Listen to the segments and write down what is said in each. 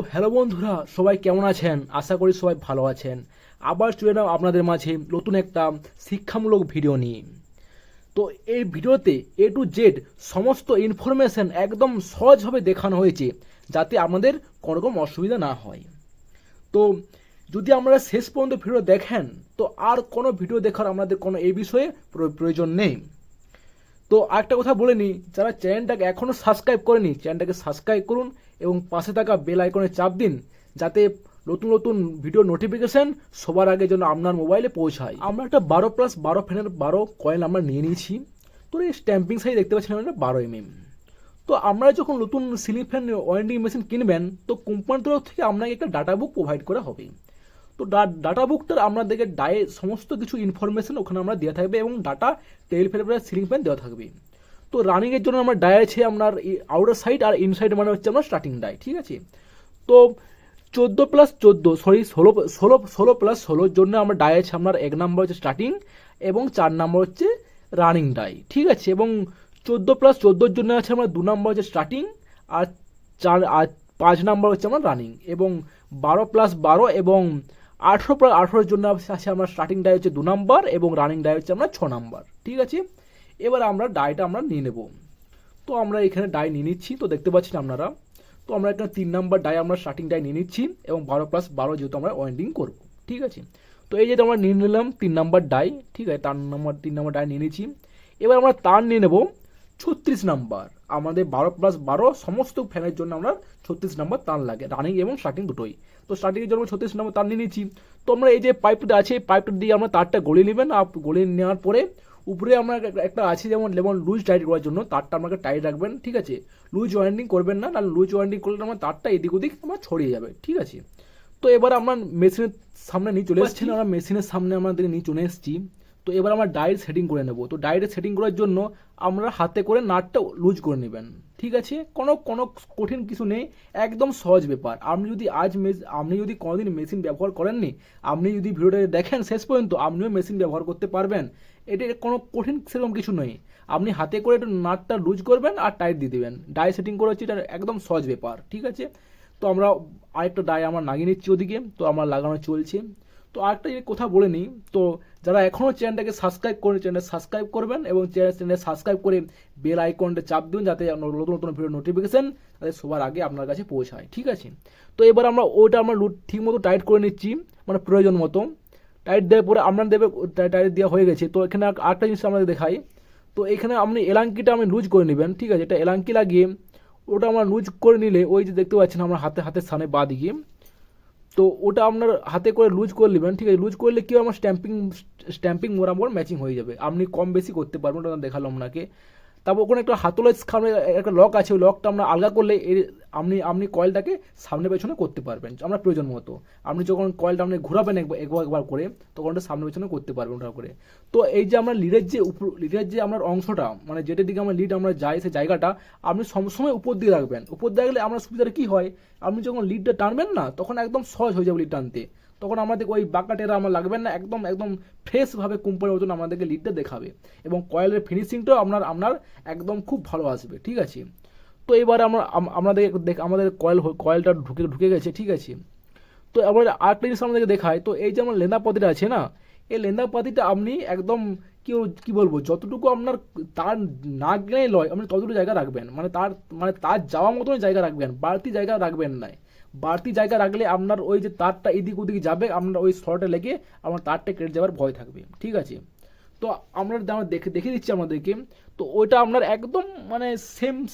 Hello বন্ধুরা, সবাই কেমন আছেন? আশা করি সবাই ভালো আছেন। আবার চলে এলাম আপনাদের মাঝে নতুন একটা শিক্ষামূলক ভিডিও নিয়ে। তো এই ভিডিওতে এ টু জেড সমস্ত ইনফরমেশন একদম সহজভাবে দেখানো হয়েছে, যাতে আমাদের কোনো রকম অসুবিধা না হয়। তো যদি আপনারা শেষ পর্যন্ত ভিডিও দেখেন, তো আর কোনো ভিডিও দেখার আমাদের কোনো এই বিষয়ে প্রয়োজন নেই। তো আরেকটা কথা বলে নিই, যারা চ্যানেলটাকে এখনও সাবস্ক্রাইব করেনি, চ্যানেলটাকে সাবস্ক্রাইব করুন এবং পাশে থাকা বেল আইকনে চাপ দিন, যাতে নতুন নতুন ভিডিও নোটিফিকেশন সবার আগে যেন আপনার মোবাইলে পৌঁছায়। আমরা একটা 12+12 ফ্যানের 12 কয়েল আমরা নিয়ে নিয়েছি। তো এই স্ট্যাম্পিং সাইজ দেখতে পাচ্ছেন আমরা 12 mm। তো আমরা যখন নতুন সিলিং ফ্যান ওয়ারেন্টিং মেশিন কিনবেন, তো কোম্পানির তরফ থেকে আপনাকে একটা ডাটা বুক প্রোভাইড করা হবে। তো ডাটা বুকটার আপনাদেরকে ডায়ে সমস্ত কিছু ইনফরমেশন ওখানে আমরা দেওয়া থাকবে এবং ডাটা টেল ফেলার সিলিং ফ্যান দেওয়া থাকবে। তো রানিংয়ের জন্য আমার ডাই আছে আপনার আউটার সাইড আর ইনসাইড, মানে হচ্ছে আপনার স্টার্টিং ডাই, ঠিক আছে। তো 16+16 জন্য আমার ডাই আছে আপনার 1 নাম্বার হচ্ছে স্টার্টিং এবং 4 নাম্বার হচ্ছে রানিং ডাই, ঠিক আছে। এবং 14+14 জন্য আছে আমার 2 নাম্বার হচ্ছে স্টার্টিং আর 5 নাম্বার হচ্ছে আমার রানিং। এবং 12+12 এবং 18+18 জন্য আছে আমার স্টার্টিং ডাই হচ্ছে 2 নাম্বার এবং রানিং ডাই হচ্ছে আমরা 6 নাম্বার, ঠিক আছে। এবার আমরা ডাইটা আমরা নিয়ে নেব। তো আমরা এখানে ডাই নিয়ে নিচ্ছি, তো দেখতে পাচ্ছেন আপনারা। তো আমরা এখানে 3 নাম্বার ডাই আমরা স্টার্টিং ডাই নিয়ে নিচ্ছি এবং 12+12 যেহেতু আমরা ওয়েল্ডিং করব, ঠিক আছে। তো এই যেটা আমরা নিয়ে নিলাম 3 নাম্বার ডাই, ঠিক আছে। 3 নাম্বার ডাই নিয়ে নিচ্ছি। এবার আমরা তার নিয়ে নেব 36 নাম্বার। আমাদের 12+12 সমস্ত ফ্যানের জন্য আমরা 36 নাম্বার তার লাগে, রানিং এবং স্টার্টিং দুটোই। তো স্টার্টিংয়ের জন্য 36 নাম্বার তার নিয়ে নিচ্ছি। তো আমরা এই যে পাইপটা আছে, এই পাইপটা দিয়ে আমরা তারটা গলিয়ে নেবেন। আর গলিয়ে নেওয়ার পরে উপরে আমরা একটা আছে যেমন লুজ টাইট করার জন্য, তারটা আমাকে টাইট রাখবেন, ঠিক আছে। লুজ ওয়াইন্ডিং করবেন না, তাহলে লুজ ওয়াইন্ডিং করলে আমার তারটা এদিক ওদিক আমার ছড়িয়ে যাবে, ঠিক আছে। তো এবার আমরা মেশিনের সামনে নিয়ে চলে এসেছি, আমরা মেশিনের সামনে আমাদের নিয়ে চলে এসেছি। তো এবার আমরা ডাইট সেটিং করে নেব। তো ডাইট সেটিং করার জন্য আমরা হাতে করে নাটটা লুজ করে নেবেন, ঠিক আছে। কোনো কঠিন কিছু নেই, একদম সহজ ব্যাপার। আপনি যদি কোনোদিন মেশিন ব্যবহার করেননি, আপনি যদি ভিডিওটা দেখেন শেষ পর্যন্ত, আপনিও মেশিন ব্যবহার করতে পারবেন। এটা কোনো কঠিন সেরকম কিছু নেই। আপনি হাতে করে একটু নাটটা লুজ করবেন আর টাইট দিয়ে দেবেন। ডাই সেটিং করা হচ্ছে, এটা একদম সহজ ব্যাপার, ঠিক আছে। তো আমরা আরেকটা ডাই আমরা লাগিয়ে নিচ্ছি ওদিকে, তো আমরা লাগানো চলছে। তো আরেকটা কথা বলে নিই, তো যারা এখনও চ্যানেলটাকে সাবস্ক্রাইব করেন, চ্যানেল সাবস্ক্রাইব করবেন এবং চ্যানেল সাবস্ক্রাইব করে বেল আইকনটা চাপ দিন, যাতে নতুন নতুন ভিডিও নোটিফিকেশন তাদের সবার আগে আপনার কাছে পৌঁছায়, ঠিক আছে। তো এবার আমরা ওইটা আমরা ঠিক মতো টাইট করে নিচ্ছি, মানে প্রয়োজন মতো টাইট দেওয়ার পরে আমরা দেবে টাইট দেওয়া হয়ে গেছে। তো এখানে আরেকটা জিনিস আমাদের দেখাই। তো এখানে আপনি এলাঙ্কিটা আপনি লুজ করে নেবেন, ঠিক আছে। এটা এলাঙ্কি লাগিয়ে ওটা আমরা লুজ করে নিলে, ওই যে দেখতে পাচ্ছেন আমরা হাতের সামনে বাঁ দিকে, তো ওটা আপনার হাতে করে লুজ করে নেবেন, ঠিক আছে। লুজ করলে কি আমার স্ট্যাম্পিং বরাবর ম্যাচিং হয়ে যাবে, আপনি কম বেশি করতে পারবেন, ওটা দেখালাম আপনাকে। তারপর ওখানে একটা হাতলের সামনে একটা লক আছে, ওই লকটা আমরা আলগা করলে আপনি কয়েলটাকে সামনে পেছনে করতে পারবেন আমরা প্রয়োজন মতো। আপনি যখন কয়েলটা আপনি ঘোরাবেন একবার করে, তখন ওটা সামনে পেছনে করতে পারবেন ওটা করে। তো এই যে আমরা লিডের যে আপনার অংশটা, মানে যেটার দিকে আমরা লিড আমরা যাই, সেই জায়গাটা আপনি সবসময় উপর দিয়ে রাখবেন। উপর দিয়ে রাখলে আপনার সুবিধাটা কী হয়, আপনি যখন লিডটা টানবেন না, তখন একদম সহজ হয়ে যাবে লিড টানতে। তখন আমাদের ওই বাঁকা টেরা আমার লাগবেন না, একদম একদম ফ্রেশভাবে কোম্পানির মতন আমাদেরকে লিডটা দেখাবে এবং কয়েলের ফিনিশিংটাও আপনার একদম খুব ভালো আসবে, ঠিক আছে। তো এবার আমাদের কয়েলটা ঢুকে গেছে, ঠিক আছে। তো এবার আরেকটা জিনিস আমাদেরকে দেখায়। তো এই যে আমার লেন্দা পাতিটা আছে না, এই লেন্দা পাতিটা আপনি একদম কি বলবো, যতটুকু আপনার তার না গেলেই লয়, আপনি ততটুকু জায়গা রাখবেন, মানে তার যাওয়ার মতন জায়গা রাখবেন, বাড়তি জায়গা রাখবেন না। বাড়তি জায়গা রাখলে আপনার ওই যে তারটা এদিক ওদিক যাবে, আপনার ওই শর্টে লেগে আমার তারটা কেটে যাওয়ার ভয় থাকবে, ঠিক আছে। তো আমরা দেখে দিচ্ছি আমাদেরকে। তো ওইটা আপনার একদম মানে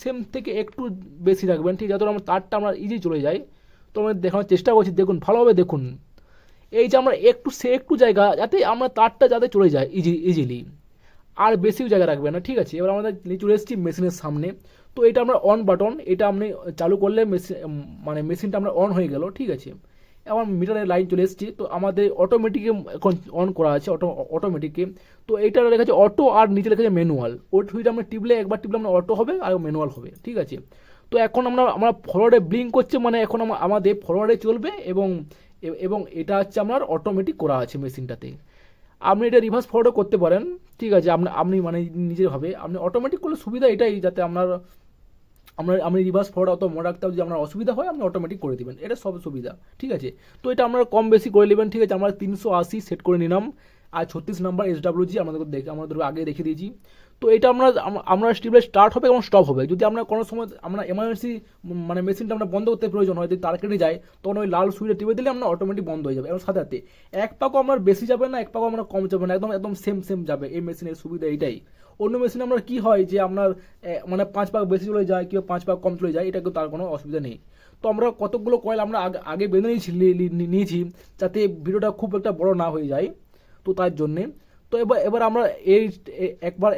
সেম থেকে একটু বেশি রাখবেন, ঠিক আছে, যাতে আমার তারটা আমরা ইজি চলে যায়। তো আমরা দেখানোর চেষ্টা করছি, দেখুন ভালোভাবে দেখুন। এই যে আমরা একটু জায়গা যাতে আমরা তারটা যাতে চলে যায় ইজিলি, আর বেশিও জায়গা রাখবেন না, ঠিক আছে। এবার আমাদের নিয়ে চলে এসেছি মেশিনের সামনে। তো এটা আমরা অন বাটন, এটা আপনি চালু করলে মেশিনটা আমরা অন হয়ে গেল, ঠিক আছে। আমার মিটারের লাইন চলে এসেছি। তো আমাদের অটোমেটিকে এখন অন করা আছে, অটোমেটিকে। তো এইটা লেখা আছে অটো আর নিচে লেখা আছে ম্যানুয়াল। ওই সুইচটা আমরা একবার টিপলে আমরা অটো হবে আর ম্যানুয়াল হবে, ঠিক আছে। তো এখন আমরা ফরওয়ার্ডে ব্লিঙ্ক করছে, মানে এখন আমাদের ফরওয়ার্ডে চলবে এবং এটা হচ্ছে আপনার অটোমেটিক করা আছে মেশিনটাতে। আপনি এটা রিভার্স ফরওয়ার্ডও করতে পারেন, ঠিক আছে। আপনি মানে নিজেরভাবে আপনি অটোমেটিক করলে সুবিধা এটাই, যাতে আপনার আমি রিভার্স ফরওয়ার্ড অত মনে রাখতে হবে, যদি আপনার অসুবিধা হয় আপনি অটোমেটিক করে দিবেন, এটা সব সুবিধা, ঠিক আছে। তো এটা আপনারা কম বেশি করে নেবেন, ঠিক আছে। আমরা 380 সেট করে নিলাম, আর 36 নাম্বার SWG আমাদের আগে দেখিয়ে দিয়েছি। তো এটা আমরা স্টিপলে স্টার্ট হবে এবং স্টপ হবে। যদি আমরা কোনো সময় আমরা এমার্জেন্সি মানে মেশিনটা আমরা বন্ধ করতে প্রয়োজন হয়, যদি তার কেটে যায়, তখন ওই লাল সুইচে টিপে দিলে আমরা অটোমেটিক বন্ধ হয়ে যাবে। এবং সাথে সাথে এক পাকও আমরা বেশি যাবে না, এক পাকও আমরা কম যাবে না, একদম একদম সেম যাবে। এই মেশিনের সুবিধা এইটাই। অন্য মেশিনে আপনার কি হয় যে আপনার মানে 5 পাক বেশি চলে যায়, কেউ 5 পাক কম চলে যায়, এটা কিন্তু তার কোনো অসুবিধা নেই। তো আমরা কতগুলো কয়েল আমরা আগে বেঁধে নিয়েছি যাতে ভিডিওটা খুব একটা বড় না হয়ে যায়, তো তার জন্যে। তো এবার আমরা এই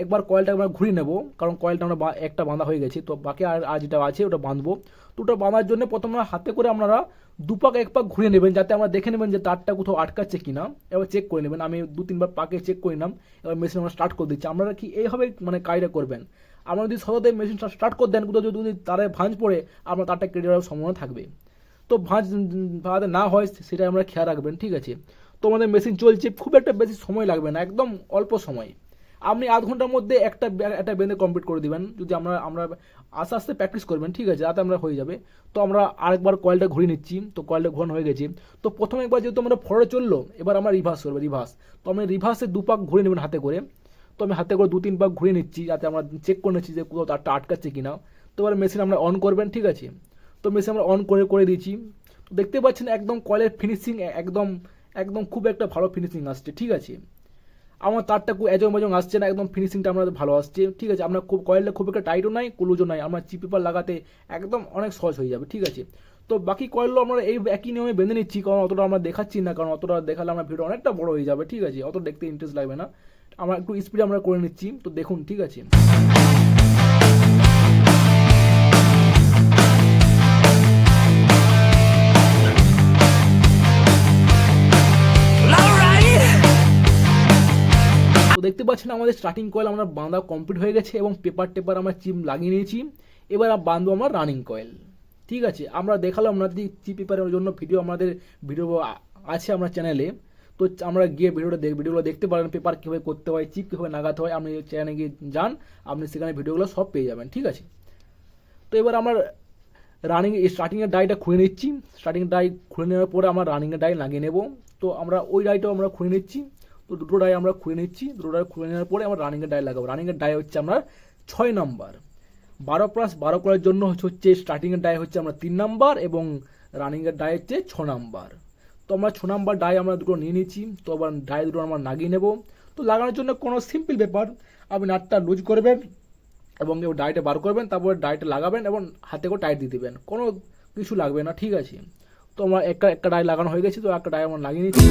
একবার কয়েলটা আমরা ঘুরিয়ে নেব, কারণ কয়েলটা আমরা একটা বাঁধা হয়ে গেছে, তো বাকি আর যেটা আছে ওটা বাঁধবো। তো ওটা বাঁধার জন্য প্রথমে হাতে করে আপনারা 2 পাক 1 পাক ঘুরিয়ে নেবেন, যাতে আমরা দেখে নেবেন যে তারটা কোথাও আটকাচ্ছে কিনা। এবার চেক করে নেবেন, আমি 2-3 বার পাকে চেক করে নিলাম। এবার মেশিন আমরা স্টার্ট করে দিচ্ছি। আপনারা কি এইভাবে মানে কাজটা করবেন। আপনারা যদি সততে মেশিন স্টার্ট করে দেন, কোথাও যদি তারে ভাঁজ পড়ে আপনার তারটা কেটে যাওয়ার সম্ভাবনা থাকবে। তো ভাঁজ না হয় সেটা আমরা খেয়াল রাখবেন, ঠিক আছে। তো আমাদের মেশিন চলছে, খুব একটা বেশি সময় লাগবে না, একদম অল্প সময়। আপনি আধ ঘন্টার মধ্যে একটা বেঁধে কমপ্লিট করে দিবেন, যদি আমরা আস্তে আস্তে প্র্যাকটিস করবেন, ঠিক আছে, যাতে আমরা হয়ে যাবে। তো আমরা আরেকবার কয়েলটা ঘুরিয়ে নিচ্ছি, তো কয়েলটা ঘোরানো হয়ে গেছে। তো প্রথমে একবার যেহেতু আমরা ফরওয়ার্ডে চললো, এবার আমরা রিভার্স করবো, রিভার্স। তো আমি রিভার্সে 2 পাক ঘুরে নেবেন হাতে করে। তো আমি হাতে করে 2-3 পাক ঘুরিয়ে নিচ্ছি, যাতে আমরা চেক করে নিচ্ছি যে কোথাও তারটা আটকাচ্ছে কিনা। তো এবার মেশিন আমরা অন করবেন, ঠিক আছে। তো মেশিন আমরা অন করে দিয়েছি। তো দেখতে পাচ্ছেন একদম কয়েলের ফিনিশিং একদম একদম খুব একটা ভালো ফিনিশিং আসছে, ঠিক আছে। আমার তারটা খুব এজং আসছে না, একদম ফিনিশিংটা আমাদের ভালো আসছে, ঠিক আছে। আপনার খুব কয়েলটা খুব একটা টাইটও নাই, ক্লোজও নাই, আমরা চিপ পেপার লাগাতে একদম অনেক সহজ হয়ে যাবে, ঠিক আছে। তো বাকি কয়েলও আমরা এই একই নিয়মে বেঁধে নিচ্ছি, কারণ অতটা আমরা দেখাচ্ছি না, কারণ অতটা দেখালে আমার ভিডিও অনেকটা বড় হয়ে যাবে, ঠিক আছে, অত দেখতে ইন্টারেস্ট লাগবে না। আমরা একটু স্পিডে আমরা করে নিচ্ছি, তো দেখুন, ঠিক আছে। তো দেখতে পাচ্ছেন আমাদের স্টার্টিং কয়েল আমরা বাঁধা কমপ্লিট হয়ে গেছে, এবং পেপার আমরা চিপ লাগিয়ে নিয়েছি। এবার বাঁধবো আমরা রানিং কয়েল, ঠিক আছে। আমরা দেখালাম আপনাদের চিপ পেপারের জন্য ভিডিও আছে আমার চ্যানেলে। তো আমরা গিয়ে ভিডিওগুলো দেখতে পারেন, পেপার কীভাবে করতে হয়, চিপ কীভাবে লাগাতে হয়, আপনি চ্যানেলে গিয়ে যান, আপনি সেখানে ভিডিওগুলো সব পেয়ে যাবেন, ঠিক আছে। তো এবার আমরা স্টার্টিংয়ের ডাইটা খুলে নিচ্ছি। স্টার্টিং ডাই খুলে নেওয়ার পরে আমরা রানিংয়ের ডাই লাগিয়ে নেব। তো আমরা ওই ডাইটাও আমরা খুলে নিচ্ছি। তো দুটো ডাই আমরা খুলে নিচ্ছি, দুটো ডাই খুলে নেওয়ার পরে আমরা রানিংয়ের ডাই লাগাবো। রানিংয়ের ডাই হচ্ছে আমরা 6 নাম্বার, 12+12 করার জন্য হচ্ছে স্টার্টিংয়ের ডাই হচ্ছে আমরা 3 নাম্বার, এবং রানিংয়ের ডাই হচ্ছে 6 নাম্বার। তো আমরা 6 নাম্বার ডাই আমরা দুটো নিয়ে নিচ্ছি। তো আবার ডাই দুটো আমরা লাগিয়ে নেব। তো লাগানোর জন্য কোনো সিম্পল ব্যাপার, আপনি নাটটা লুজ করবেন এবং ডাইটা বার করবেন, তারপরে ডাইটা লাগাবেন এবং হাতে করে টাইট দিয়ে দেবেন, কোনো কিছু লাগবে না, ঠিক আছে। তো আমরা একটা ডাই লাগানো হয়ে গেছে, তো একটা ডাই আমরা লাগিয়ে নিচ্ছি।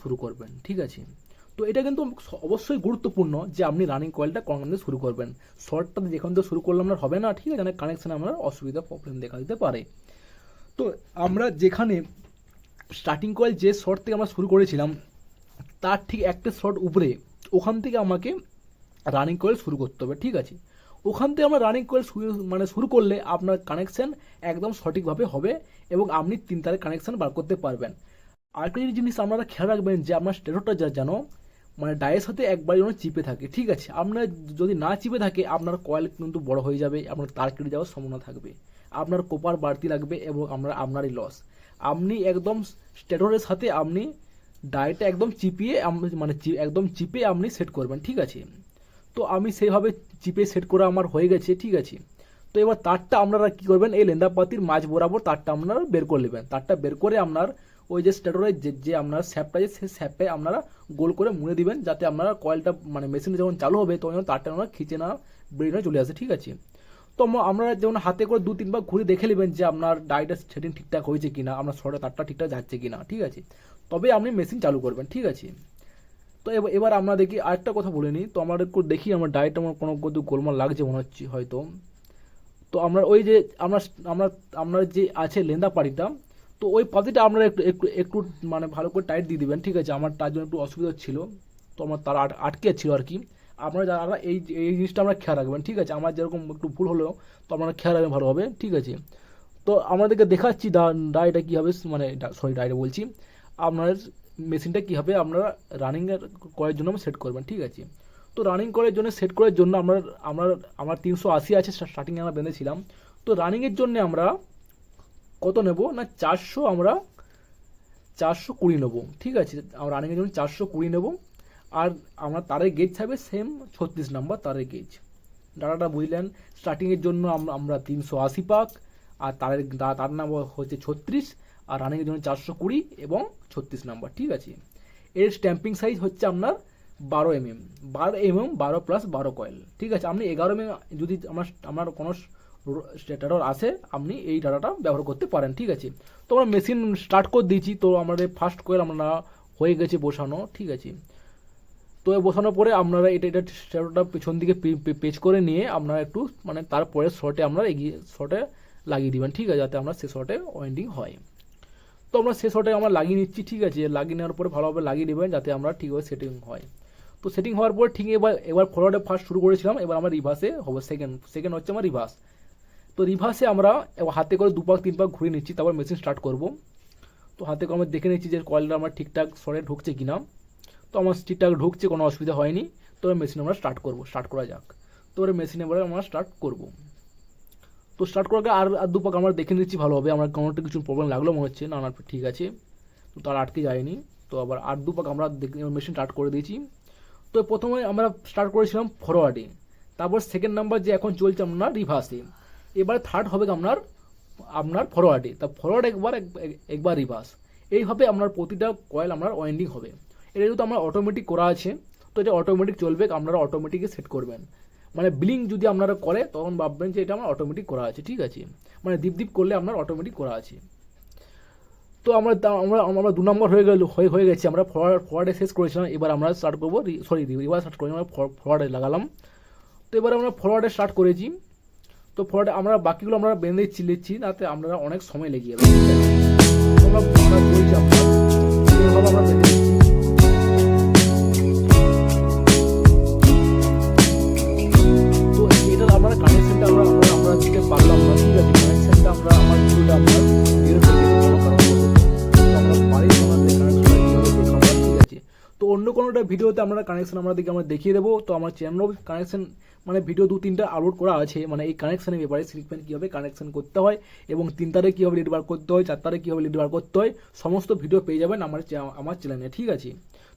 শুরু করবেন, ঠিক আছে। তো এটা কিন্তু অবশ্যই গুরুত্বপূর্ণ যে আপনি রানিং কয়েলটা কোন থেকে শুরু করবেন। শর্টটা যেখান থেকে শুরু করলে আমরা হবে না, ঠিক আছে, কানেকশানে আমরা প্রবলেম দেখা দিতে পারে। তো আমরা যেখানে স্টার্টিং কয়েল যে শর্ট থেকে আমরা শুরু করেছিলাম, তার ঠিক একটা শর্ট উপরে, ওখান থেকে আমাকে রানিং কয়েল শুরু করতে হবে, ঠিক আছে। ওখান থেকে আমরা রানিং কয়েল শুরু করলে আপনার কানেকশান একদম সঠিকভাবে হবে, এবং আপনি 3 তারের কানেকশান বার করতে পারবেন। আরেকটা জিনিস আপনারা খেয়াল রাখবেন যে আপনার স্টেটরটা যেন ডায়ের সাথে একবার যেন চিপে থাকে, ঠিক আছে। আপনার যদি না চিপে থাকে আপনার কয়েল কিন্তু বড় হয়ে যাবে, আপনার তার কেটে যাওয়ার সম্ভাবনা থাকবে, আপনার কোপার বাড়তি লাগবে, এবং আপনারই লস। আপনি একদম স্টেটরের সাথে আপনি ডায়েটা একদম চিপিয়ে একদম চিপে আপনি সেট করবেন, ঠিক আছে। তো আমি সেইভাবে চিপে সেট করা আমার হয়ে গেছে, ঠিক আছে। তো এবার তারটা আপনারা কী করবেন, এই লেন্দাপাতির মাঝ বরাবর তারটা আপনারা বের করে নেবেন। তারটা বের করে আপনার ওই যে স্টেটরের যে আপনার স্যাপটা আছে, সেই স্যাপে আপনারা গোল করে মুড়ে দিবেন, যাতে আপনারা কয়েলটা মেশিনে যখন চালু হবে তখন তারটা আমরা খিচে না বেরিয়ে চলে আসে, ঠিক আছে। তো আমরা যেমন হাতে করে 2-3 বার ঘুরে দেখে নেবেন যে আপনার ডাইটা সেটিং ঠিকঠাক হয়েছে কিনা, আপনার শর্টে তারটা ঠিকঠাক যাচ্ছে কিনা, ঠিক আছে। তবে আপনি মেশিন চালু করবেন, ঠিক আছে। তো এবার আমরা দেখি আরেকটা কথা বলে নিই। তো আমরা একটু দেখি আমার ডাইটা আমার কোনো গোলমাল লাগছে মনে হচ্ছে হয়তো। তো আমরা ওই যে আমরা যে আছে লেন্দা পাড়িটা, তো ওই পাতিটা আপনারা একটু ভালো করে টাইট দিয়ে দিবেন, ঠিক আছে। আমার তার জন্য একটু অসুবিধা ছিল, তো আমার তার আটকে ছিল আর কি। আপনারা যারা এই জিনিসটা আমরা খেয়াল রাখবেন, ঠিক আছে। আমার যেরকম একটু ভুল হলেও তো আপনারা খেয়াল রাখবেন ভালোভাবে, ঠিক আছে। তো আমাদেরকে দেখাচ্ছি ডাইটা কী হবে, ডাইটা বলছি আপনার মেশিনটা কী হবে আপনারা রানিংয়ের করার জন্য সেট করবেন, ঠিক আছে। তো রানিং করার জন্য সেট করার জন্য আমরা 380 আছে স্টার্টিংয়ে আমরা বেঁধেছিলাম। তো রানিংয়ের জন্য আমরা কত নেব না 420 নেব, ঠিক আছে। আমরা রানিংয়ের জন্য 420 নেব। আর আমরা তারের গেজ থাকবে সেম 36 নাম্বার তারের গেজ। ডাটাটা বুঝলেন, স্টার্টিংয়ের জন্য আমরা 380 পাক, আর তার নাম্বার হচ্ছে 36, আর রানিংয়ের জন্য 420 এবং 36 নাম্বার, ঠিক আছে। এর স্ট্যাম্পিং সাইজ হচ্ছে আপনার 12 mm, 12 প্লাস 12 কয়েল, ঠিক আছে। আপনি 11 mm যদি আমার কোনো স্টেটার আসে, আপনি এই ডাটাটা ব্যবহার করতে পারেন, ঠিক আছে। তো আমরা মেশিন স্টার্ট করে দিয়েছি। তো আমাদের ফার্স্ট কয়েল আমরা হয়ে গেছে বসানো, ঠিক আছে। তো বসানোর পরে আপনারা এটা স্টেটারটা পেছন দিকে পেচ করে নিয়ে আপনারা একটু মানে তারপরে শর্টে আমরা শর্টে লাগিয়ে দিবেন, ঠিক আছে, যাতে আমরা সে শর্টে ওয়েন্ডিং হয়। তো আমরা সে শর্টে আমরা লাগিয়ে নিচ্ছি, ঠিক আছে। লাগিয়ে নেওয়ার পরে ভালোভাবে লাগিয়ে দেবেন যাতে আমরা ঠিকভাবে সেটিং হয়। তো সেটিং হওয়ার পর ঠিক এবার ফরওয়ার্ডে ফার্স্ট শুরু করেছিলাম, এবার আমরা রিভার্সে হবে সেকেন্ড হচ্ছে আমার রিভার্স। তো রিভার্সে আমরা হাতে করে 2 পাক 3 পাক ঘুরে নিচ্ছি, তারপর মেশিন স্টার্ট করব। তো হাতে করে আমরা দেখে নিচ্ছি যে কয়েলটা আমার ঠিকঠাক শর্টে ঢুকছে কিনা। তো আমার ঠিকঠাক ঢুকছে, কোনো অসুবিধা হয়নি। তো মেশিন আমরা স্টার্ট করা যাক। তো মেশিনে এবারে আমরা স্টার্ট করব। তো স্টার্ট করার আর 2 পাক আমরা দেখে নিচ্ছি ভালোভাবে, আমার কোনোটা কিছু প্রবলেম লাগলো মনে হচ্ছে না, ঠিক আছে। তো তার আটকে যায়নি। তো আবার 2 পাক আমরা মেশিন স্টার্ট করে দিয়েছি। তো প্রথমে আমরা স্টার্ট করেছিলাম ফরওয়ার্ডে, তারপর সেকেন্ড নাম্বার যে এখন চলছে আপনার রিভার্সে, এবার থার্ড হবে আপনার ফরওয়ার্ডে। তা ফরওয়ার্ড একবার রিভার্স, এইভাবে আপনার প্রতিটা কয়েল আপনার ওয়াইন্ডিং হবে। এটা যেহেতু আমার অটোমেটিক করা আছে, তো এটা অটোমেটিক চলবে, আপনারা অটোমেটিকই সেট করবেন। মানে ব্লিং যদি আপনারা করে তখন ভাববেন যে এটা আমার অটোমেটিক করা আছে, ঠিক আছে। মানে দীপ করলে আপনার অটোমেটিক করা আছে। তো আমরা 2 নম্বর হয়ে গেছে, আমরা ফরওয়ার্ডে শেষ করেছিলাম। এবার আমরা স্টার্ট করবো, রিভার্স স্টার্ট করেছি, আমরা ফরওয়ার্ডে লাগালাম। তো এবার আমরা ফরওয়ার্ডে স্টার্ট করেছি। তো ফরওয়ার্ডে আমরা বাকিগুলো আমরা বেঁধে চিলেছি, তাতে আপনারা অনেক সময় লেগে যাবে, ঠিক আছে। আমরা বলছি এইভাবে আমরা বেঁধে দিচ্ছি। তো এটা আমরা কানেকশনটা আমরা দিতে পারলাম না, ঠিক আছে। কানেকশনটা আমার ভিডিওটা আপনার তো অন্য কোনোটা ভিডিওতে আমরা কানেকশন আমরা দেখিয়ে দেবো। তো আমার চ্যানেলও কানেকশন মানে ভিডিও 2-3টা আপলোড করা আছে, মানে এই কানেকশনের ব্যাপারে শিখবেন কীভাবে কানেকশন করতে হয়, এবং 3 তারে কীভাবে লিড বার করতে হয়, 4 তারে কীভাবে লিড বার করতে হয়, সমস্ত ভিডিও পেয়ে যাবেন আমার চ্যানেলে, ঠিক আছে।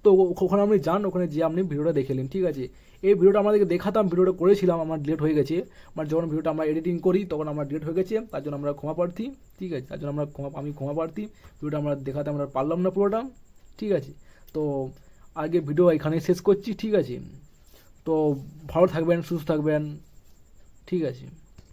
তো ওখানে আপনি যান, ওখানে যে আপনি ভিডিওটা দেখে নিন, ঠিক আছে। এই ভিডিওটা আমাদেরকে দেখাতাম, ভিডিওটা করেছিলাম, আমার ডিলিট হয়ে গেছে। মানে যখন ভিডিওটা আমরা এডিটিং করি তখন আমার ডিলিট হয়ে গেছে, তার জন্য আমরা ক্ষমা প্রার্থী, ঠিক আছে। তার জন্য আমি ক্ষমা প্রার্থী, ভিডিওটা আমরা দেখাতে আমরা পারলাম না পুরোটা, ঠিক আছে। তো আগে ভিডিও এখানেই শেষ করছি, ঠিক আছে। তো ভালো থাকবেন, সুস্থ থাকবেন, ঠিক আছে।